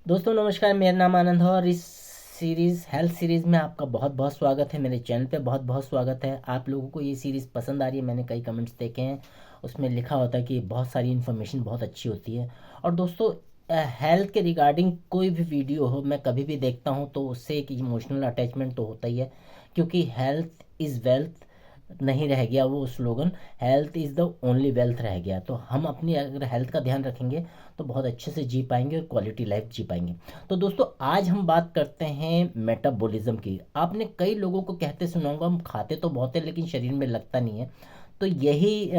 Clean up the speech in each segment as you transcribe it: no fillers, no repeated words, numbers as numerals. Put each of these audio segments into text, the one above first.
दोस्तों नमस्कार, मेरा नाम आनंद है और इस सीरीज़ हेल्थ सीरीज़ में आपका बहुत बहुत स्वागत है। मेरे चैनल पे बहुत बहुत स्वागत है। आप लोगों को ये सीरीज़ पसंद आ रही है। मैंने कई कमेंट्स देखे हैं, उसमें लिखा होता है कि बहुत सारी इन्फॉर्मेशन बहुत अच्छी होती है। और दोस्तों, हेल्थ के रिगार्डिंग कोई भी वीडियो हो, मैं कभी भी देखता हूँ तो उससे एक इमोशनल अटैचमेंट तो होता ही है, क्योंकि हेल्थ इज़ वेल्थ नहीं रह गया वो slogan. Health is the only wealth रह गया। तो हम अपनी अगर हेल्थ का ध्यान रखेंगे तो बहुत अच्छे से जी पाएंगे और क्वालिटी लाइफ जी पाएंगे। तो दोस्तों, आज हम बात करते हैं मेटाबॉलिज्म की। आपने कई लोगों को कहते सुना होगा, हम खाते तो बहुत है लेकिन शरीर में लगता नहीं है। तो यही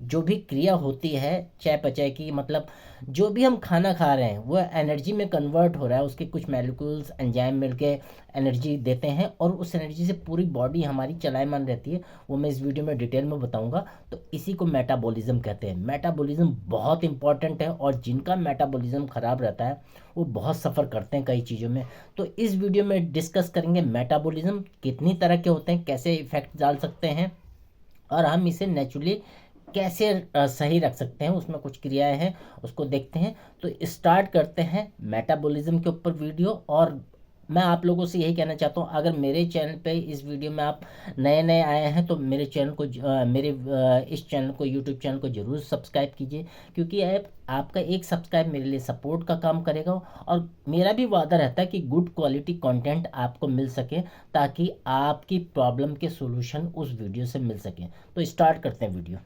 जो भी क्रिया होती है चयापचय की, मतलब जो भी हम खाना खा रहे हैं वो एनर्जी में कन्वर्ट हो रहा है। उसके कुछ मॉलिक्यूल्स एंजाइम मिलके एनर्जी देते हैं और उस एनर्जी से पूरी बॉडी हमारी चलायमान रहती है। वो मैं इस वीडियो में डिटेल में बताऊंगा। तो इसी को मेटाबॉलिज्म कहते हैं। मेटाबॉलिज्म बहुत इंपॉर्टेंट है और जिनका मेटाबॉलिज्म ख़राब रहता है वो बहुत सफ़र करते हैं कई चीज़ों में। तो इस वीडियो में डिस्कस करेंगे मेटाबॉलिज्म कितनी तरह के होते हैं, कैसे इफेक्ट डाल सकते हैं और हम इसे नेचुरली कैसे सही रख सकते हैं। उसमें कुछ क्रियाएं हैं, उसको देखते हैं। तो स्टार्ट करते हैं मेटाबॉलिज्म के ऊपर वीडियो। और मैं आप लोगों से यही कहना चाहता हूँ, अगर मेरे चैनल पे इस वीडियो में आप नए नए आए हैं तो मेरे चैनल को इस चैनल को, यूट्यूब चैनल को ज़रूर सब्सक्राइब कीजिए, क्योंकि आपका एक सब्सक्राइब मेरे लिए सपोर्ट का काम करेगा। और मेरा भी वादा रहता है कि गुड क्वालिटी कंटेंट आपको मिल सके, ताकि आपकी प्रॉब्लम के सॉल्यूशन उस वीडियो से मिल सकें। तो स्टार्ट करते हैं वीडियो।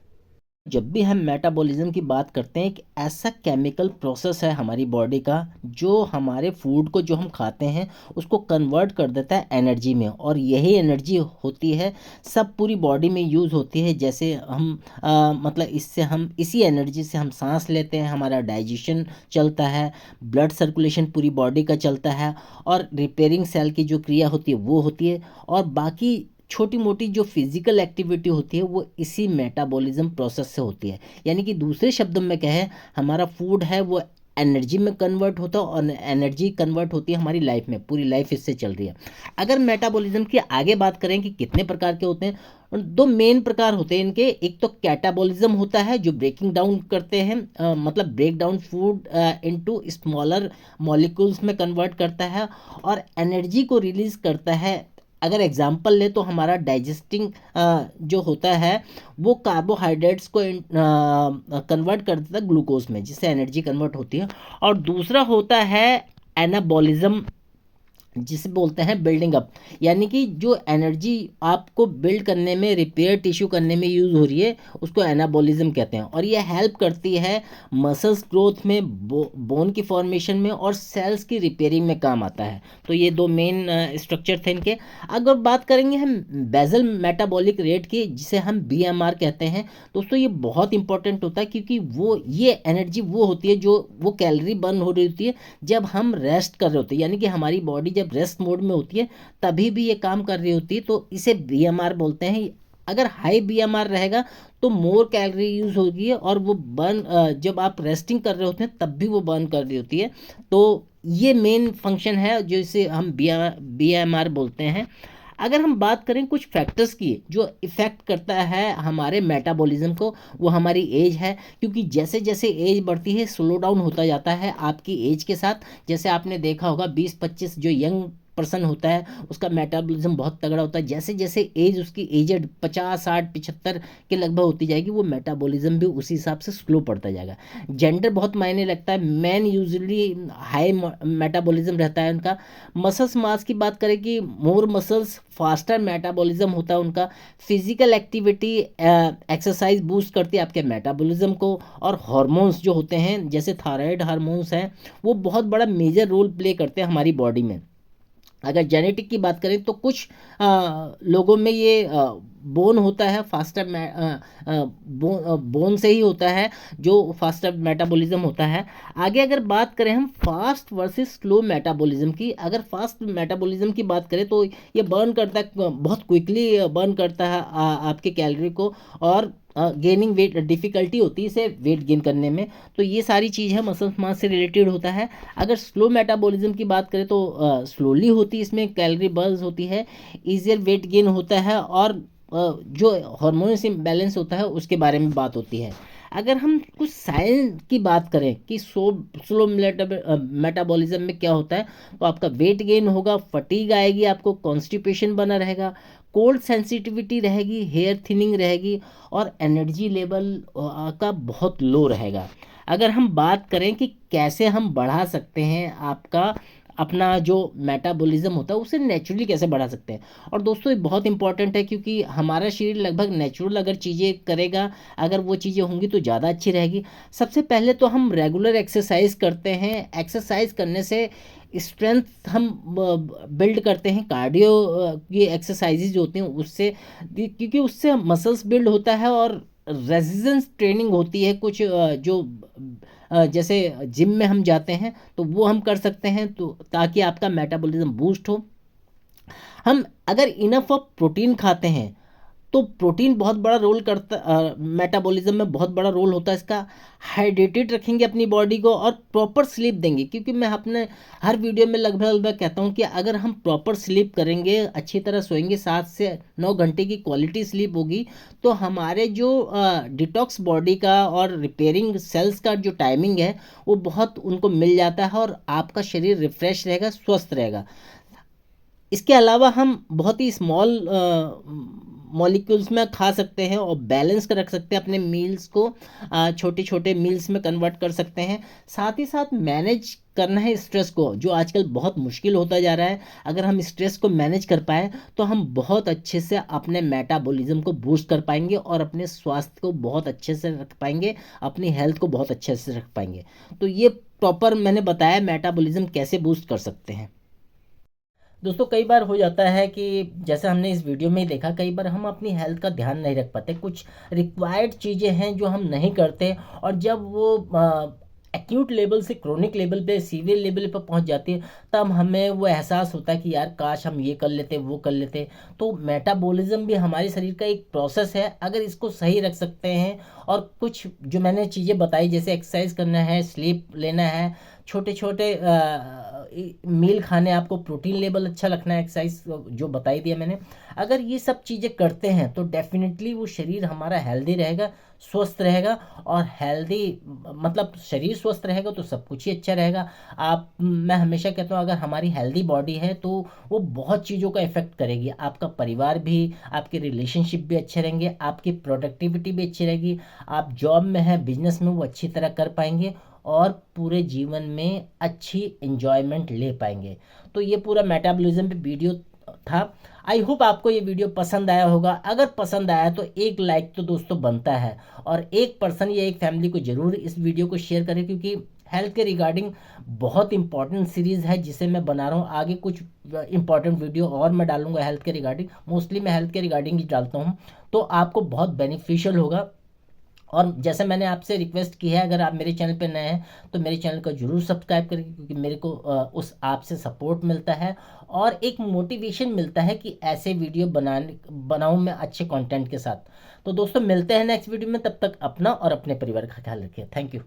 जब भी हम मेटाबॉलिज्म की बात करते हैं, एक ऐसा केमिकल प्रोसेस है हमारी बॉडी का जो हमारे फूड को, जो हम खाते हैं, उसको कन्वर्ट कर देता है एनर्जी में। और यही एनर्जी होती है सब पूरी बॉडी में यूज़ होती है। जैसे हम मतलब इससे हम इसी एनर्जी से हम सांस लेते हैं, हमारा डाइजेशन चलता है, ब्लड सर्कुलेशन पूरी बॉडी का चलता है, और रिपेयरिंग सेल की जो क्रिया होती है वो होती है। और बाकी छोटी मोटी जो फिजिकल एक्टिविटी होती है वो इसी मेटाबॉलिज्म प्रोसेस से होती है। यानी कि दूसरे शब्दों में कहें, हमारा फूड है वो एनर्जी में कन्वर्ट होता है और एनर्जी कन्वर्ट होती है हमारी लाइफ में, पूरी लाइफ इससे चल रही है। अगर मेटाबॉलिज्म की आगे बात करें कि कितने प्रकार के होते हैं, और दो मेन प्रकार होते हैं इनके। एक तो कैटाबॉलिज्म होता है जो ब्रेकिंग डाउन करते हैं, मतलब break down food into smaller molecules में कन्वर्ट करता है और एनर्जी को रिलीज करता है। अगर एग्जाम्पल ले तो हमारा डाइजेस्टिंग जो होता है वो कार्बोहाइड्रेट्स को कन्वर्ट कर देता है ग्लूकोज में, जिससे एनर्जी कन्वर्ट होती है। और दूसरा होता है एनाबॉलिज्म, जिसे बोलते हैं बिल्डिंग अप। यानी कि जो एनर्जी आपको बिल्ड करने में, रिपेयर टिश्यू करने में यूज़ हो रही है, उसको एनाबॉलिज्म कहते हैं। और ये हेल्प करती है मसल्स ग्रोथ में, बोन की फॉर्मेशन में और सेल्स की रिपेयरिंग में काम आता है। तो ये दो मेन स्ट्रक्चर थे इनके। अगर बात करेंगे हम बेजल मेटाबॉलिक रेट की, जिसे हम बीएमआर कहते हैं, दोस्तों ये बहुत इंपॉर्टेंट होता है, क्योंकि वो ये एनर्जी वो होती है जो वो कैलोरी बर्न हो रही होती है जब हम रेस्ट कर रहे होते हैं। यानी कि हमारी बॉडी जब रेस्ट मोड में होती है तभी भी ये काम कर रही होती है। तो इसे बीएमआर बोलते हैं। अगर हाई बीएमआर रहेगा तो मोर कैलोरी यूज होगी और वो बर्न, जब आप रेस्टिंग कर रहे होते हैं तब भी वो बर्न कर रही होती है। तो ये मेन फंक्शन है जो इसे हम बीएमआर बोलते हैं। अगर हम बात करें कुछ फैक्टर्स की जो इफ़ेक्ट करता है हमारे मेटाबॉलिज्म को, वो हमारी एज है। क्योंकि जैसे जैसे एज बढ़ती है स्लो डाउन होता जाता है आपकी एज के साथ। जैसे आपने देखा होगा 20-25 जो यंग पर्सन होता है उसका मेटाबॉलिज्म बहुत तगड़ा होता है। जैसे जैसे एज उसकी एजड 50, 60, 75 के लगभग होती जाएगी, वो मेटाबॉलिज्म भी उसी हिसाब से स्लो पड़ता जाएगा। जेंडर बहुत मायने लगता है। मैन यूजुअली हाई मेटाबॉलिज्म रहता है उनका। मसल्स मास की बात करें कि मोर मसल्स फास्टर मेटाबॉलिज्म होता है उनका। फिजिकल एक्टिविटी एक्सरसाइज बूस्ट करती है आपके मेटाबॉलिज्म को। और हार्मोन्स जो होते हैं जैसे थायराइड हार्मोन्स हैं, वो बहुत बड़ा मेजर रोल प्ले करते हैं हमारी बॉडी में। अगर जेनेटिक की बात करें तो कुछ लोगों में ये बोन होता है फास्टर, बोन से ही होता है जो फास्टर मेटाबॉलिज्म होता है। आगे अगर बात करें हम फास्ट वर्सेस स्लो मेटाबॉलिज्म की, अगर फास्ट मेटाबॉलिज्म की बात करें तो ये बर्न करता है, बहुत क्विकली बर्न करता है आपके कैलोरी को। और गेनिंग वेट डिफ़िकल्टी होती है इसे वेट गेन करने में। तो ये सारी चीज़ है मसल मास से रिलेटेड होता है। अगर स्लो मेटाबॉलिज्म की बात करें तो स्लोली होती है, इसमें कैलोरी बर्न होती है, ईजियर वेट गेन होता है और जो हार्मोन्स इम्बैलेंस होता है उसके बारे में बात होती है। अगर हम कुछ साइंस की बात करें कि स्लो मेटाबॉलिज्म में क्या होता है, तो आपका वेट गेन होगा, फटीग आएगी, आपको कॉन्स्टिपेशन बना रहेगा, कोल्ड सेंसिटिविटी रहेगी, हेयर थिनिंग रहेगी, और एनर्जी लेवल का बहुत लो रहेगा। अगर हम बात करें कि कैसे हम बढ़ा सकते हैं आपका अपना जो मेटाबॉलिज्म होता है उसे नेचुरली कैसे बढ़ा सकते हैं, और दोस्तों ये बहुत इंपॉर्टेंट है, क्योंकि हमारा शरीर लगभग नेचुरल अगर चीज़ें करेगा, अगर वो चीज़ें होंगी तो ज़्यादा अच्छी रहेगी। सबसे पहले तो हम रेगुलर एक्सरसाइज करते हैं। एक्सरसाइज करने से स्ट्रेंथ हम बिल्ड करते हैं, कार्डियो की एक्सरसाइजेज होती हैं उससे, क्योंकि उससे मसल्स बिल्ड होता है, और रेजिस्टेंस ट्रेनिंग होती है कुछ जो जैसे जिम में हम जाते हैं तो वो हम कर सकते हैं, तो ताकि आपका मेटाबॉलिज्म बूस्ट हो। हम अगर इनफ ऑफ प्रोटीन खाते हैं तो प्रोटीन बहुत बड़ा रोल करता, मेटाबॉलिज्म में बहुत बड़ा रोल होता है इसका। हाइड्रेटेड रखेंगे अपनी बॉडी को, और प्रॉपर स्लीप देंगे, क्योंकि मैं अपने हर वीडियो में लगभग लगभग कहता हूँ कि अगर हम प्रॉपर स्लीप करेंगे, अच्छी तरह सोएंगे, 7 से 9 घंटे की क्वालिटी स्लीप होगी, तो हमारे जो डिटॉक्स बॉडी का और रिपेयरिंग सेल्स का जो टाइमिंग है वो बहुत उनको मिल जाता है, और आपका शरीर रिफ्रेश रहेगा, स्वस्थ रहेगा। इसके अलावा हम बहुत ही स्मॉल मॉलिक्यूल्स में खा सकते हैं, और बैलेंस कर रख सकते हैं अपने मील्स को, छोटे छोटे मील्स में कन्वर्ट कर सकते हैं। साथ ही साथ मैनेज करना है स्ट्रेस को, जो आजकल बहुत मुश्किल होता जा रहा है। अगर हम स्ट्रेस को मैनेज कर पाए तो हम बहुत अच्छे से अपने मेटाबॉलिज्म को बूस्ट कर पाएंगे, और अपने स्वास्थ्य को बहुत अच्छे से रख पाएंगे, अपनी हेल्थ को बहुत अच्छे से रख पाएंगे। तो ये प्रॉपर मैंने बताया मेटाबॉलिज्म कैसे बूस्ट कर सकते हैं। दोस्तों कई बार हो जाता है कि जैसे हमने इस वीडियो में ही देखा, कई बार हम अपनी हेल्थ का ध्यान नहीं रख पाते, कुछ रिक्वायर्ड चीज़ें हैं जो हम नहीं करते, और जब वो एक्यूट लेवल से क्रोनिक लेवल पे, सीवियर लेवल पे पहुंच जाती है, तब हमें वो एहसास होता है कि यार काश हम ये कर लेते, वो कर लेते। तो मेटाबॉलिज्म भी हमारे शरीर का एक प्रोसेस है, अगर इसको सही रख सकते हैं, और कुछ जो मैंने चीज़ें बताई जैसे एक्सरसाइज करना है, स्लीप लेना है, छोटे छोटे मील खाने, आपको प्रोटीन लेवल अच्छा रखना है, एक्सरसाइज जो बताई दिया मैंने, अगर ये सब चीज़ें करते हैं तो डेफिनेटली वो शरीर हमारा हेल्दी रहेगा, स्वस्थ रहेगा। और हेल्दी मतलब शरीर स्वस्थ रहेगा तो सब कुछ ही अच्छा रहेगा। मैं हमेशा कहता हूँ, अगर हमारी हेल्दी बॉडी है तो वो बहुत चीज़ों का इफेक्ट करेगी, आपका परिवार भी, आपके रिलेशनशिप भी अच्छे रहेंगे, आपकी प्रोडक्टिविटी भी अच्छी रहेगी, आप जॉब में है, बिजनेस में वो अच्छी तरह कर पाएंगे, और पूरे जीवन में अच्छी एंजॉयमेंट ले पाएंगे। तो ये पूरा मेटाबॉलिज्म पे वीडियो था। आई होप आपको ये वीडियो पसंद आया होगा। अगर पसंद आया तो एक लाइक तो दोस्तों बनता है, और एक पर्सन या एक फैमिली को ज़रूर इस वीडियो को शेयर करें, क्योंकि हेल्थ के रिगार्डिंग बहुत इंपॉर्टेंट सीरीज़ है जिसे मैं बना रहा हूँ। आगे कुछ इंपॉर्टेंट वीडियो और मैं डालूंगा हेल्थ के रिगार्डिंग, मोस्टली मैं हेल्थ के रिगार्डिंग ही डालता हूँ, तो आपको बहुत बेनिफिशियल होगा। और जैसे मैंने आपसे रिक्वेस्ट की है, अगर आप मेरे चैनल पर नए हैं तो मेरे चैनल को जरूर सब्सक्राइब करें, क्योंकि मेरे को उस आपसे सपोर्ट मिलता है, और एक मोटिवेशन मिलता है कि ऐसे वीडियो बनाऊं मैं अच्छे कंटेंट के साथ। तो दोस्तों मिलते हैं नेक्स्ट वीडियो में, तब तक अपना और अपने परिवार का ख्याल रखिए। Thank you.